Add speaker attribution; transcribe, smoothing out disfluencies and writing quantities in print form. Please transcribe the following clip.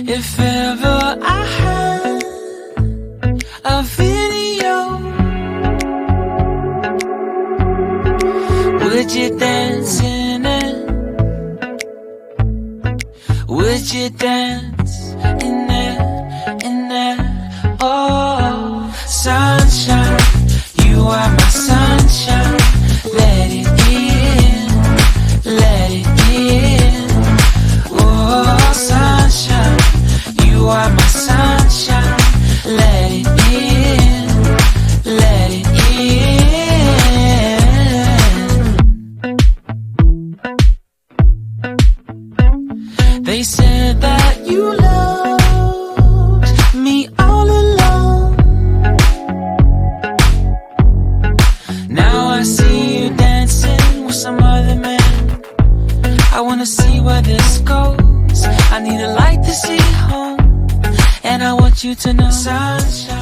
Speaker 1: If ever I had a video, would you dance in it? Would you dance in it, in it? Oh, sunshine, you are my sunshine. Let it in, let it in. Oh, sunshine, you are my sunshine. Let it in, let it in. They said that you loved me all along. Now I see you dancing with some other man. I wanna see where this goes. I need a light to see home, and I want you to know, sunshine.